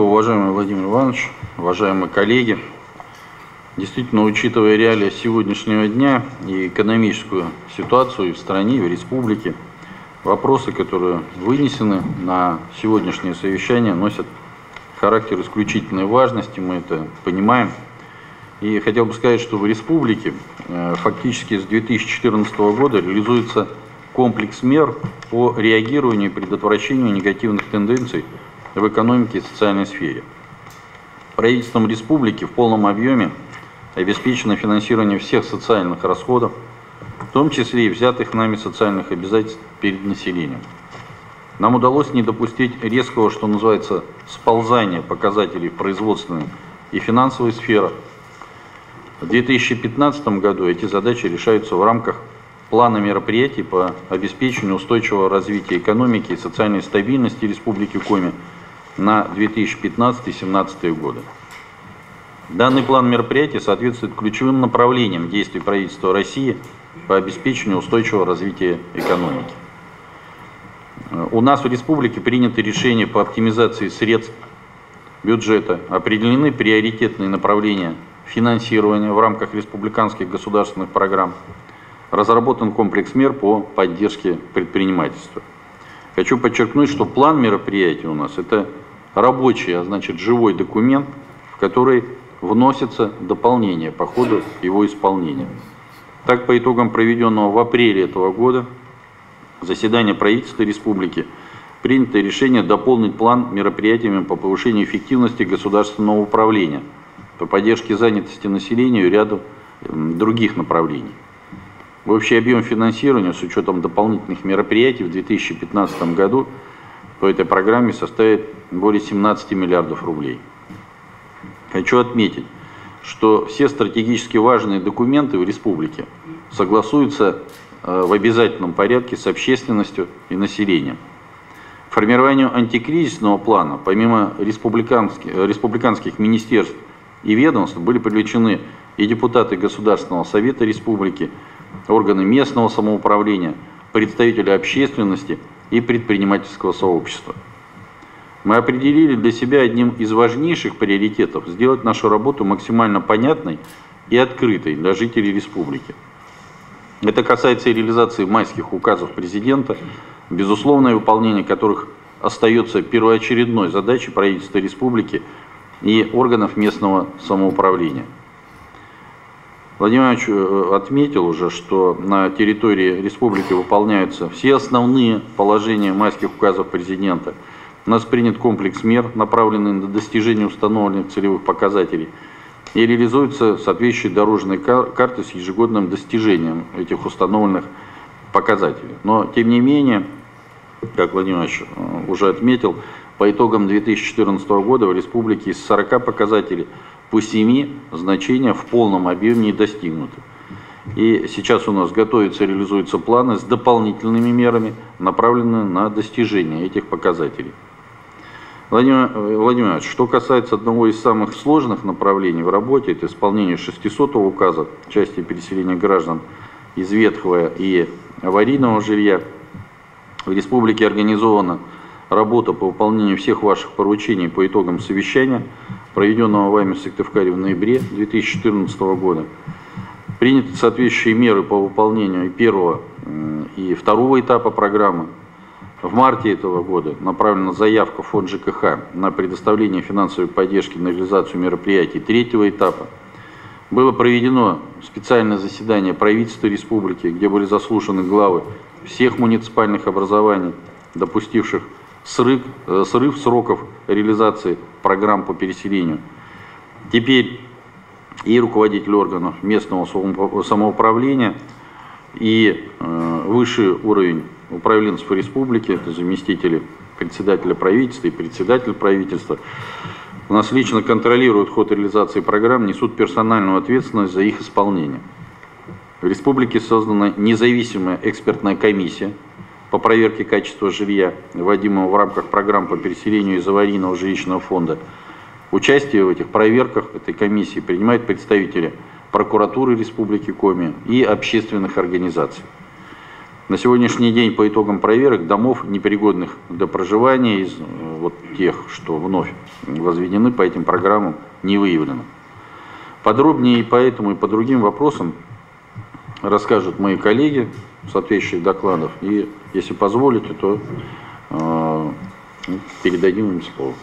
Уважаемый Владимир Иванович, уважаемые коллеги, действительно, учитывая реалии сегодняшнего дня и экономическую ситуацию и в стране, и в республике, вопросы, которые вынесены на сегодняшнее совещание, носят характер исключительной важности, мы это понимаем. И хотел бы сказать, что в республике фактически с 2014 года реализуется комплекс мер по реагированию и предотвращению негативных тенденций в экономике и социальной сфере. Правительством республики в полном объеме обеспечено финансирование всех социальных расходов, в том числе и взятых нами социальных обязательств перед населением. Нам удалось не допустить резкого, что называется, сползания показателей в производственной и финансовой сферах. В 2015 году эти задачи решаются в рамках плана мероприятий по обеспечению устойчивого развития экономики и социальной стабильности Республики Коми на 2015-2017 годы. Данный план мероприятий соответствует ключевым направлениям действий правительства России по обеспечению устойчивого развития экономики. У нас в республике приняты решения по оптимизации средств бюджета, определены приоритетные направления финансирования в рамках республиканских государственных программ, разработан комплекс мер по поддержке предпринимательства. Хочу подчеркнуть, что план мероприятий у нас это рабочий, а значит живой документ, в который вносятся дополнения по ходу его исполнения. Так, по итогам проведенного в апреле этого года заседания правительства республики принято решение дополнить план мероприятиями по повышению эффективности государственного управления, по поддержке занятости населения и ряду других направлений. Общий объем финансирования с учетом дополнительных мероприятий в 2015 году по этой программе составит более 17 миллиардов рублей. Хочу отметить, что все стратегически важные документы в республике согласуются в обязательном порядке с общественностью и населением. К формированию антикризисного плана, помимо республиканских министерств и ведомств, были привлечены и депутаты Государственного совета республики, органы местного самоуправления, представители общественности и предпринимательского сообщества. Мы определили для себя одним из важнейших приоритетов сделать нашу работу максимально понятной и открытой для жителей республики. Это касается и реализации майских указов президента, безусловное выполнение которых остается первоочередной задачей правительства республики и органов местного самоуправления. Владимир Иванович отметил уже, что на территории республики выполняются все основные положения майских указов президента. У нас принят комплекс мер, направленный на достижение установленных целевых показателей, и реализуются соответствующие дорожные карты с ежегодным достижением этих установленных показателей. Но, тем не менее, как Владимир Иванович уже отметил, по итогам 2014 года в республике из 40 показателей по 7 значения в полном объеме не достигнуты. И сейчас у нас готовятся и реализуются планы с дополнительными мерами, направленными на достижение этих показателей. Владимир Иванович, что касается одного из самых сложных направлений в работе, это исполнение 600-го указа в части переселения граждан из ветхого и аварийного жилья, в республике организована работа по выполнению всех ваших поручений по итогам совещания, проведенного вами в Сыктывкаре в ноябре 2014 года. Приняты соответствующие меры по выполнению и первого, и второго этапа программы. В марте этого года направлена заявка в фонд ЖКХ на предоставление финансовой поддержки на реализацию мероприятий третьего этапа. Было проведено специальное заседание правительства республики, где были заслушаны главы всех муниципальных образований, допустивших срыв сроков реализации программ по переселению. Теперь и руководители органов местного самоуправления, и высший уровень управленцев республики, это заместители председателя правительства и председатель правительства, у нас лично контролируют ход реализации программ, несут персональную ответственность за их исполнение. В республике создана независимая экспертная комиссия по проверке качества жилья, вводимого в рамках программ по переселению из аварийного жилищного фонда. Участие в этих проверках этой комиссии принимают представители прокуратуры Республики Коми и общественных организаций. На сегодняшний день по итогам проверок домов, непригодных для проживания, из вот тех, что вновь возведены по этим программам, не выявлено. Подробнее и по этому, и по другим вопросам расскажут мои коллеги в соответствующих докладах. И если позволите, то передадим им слово.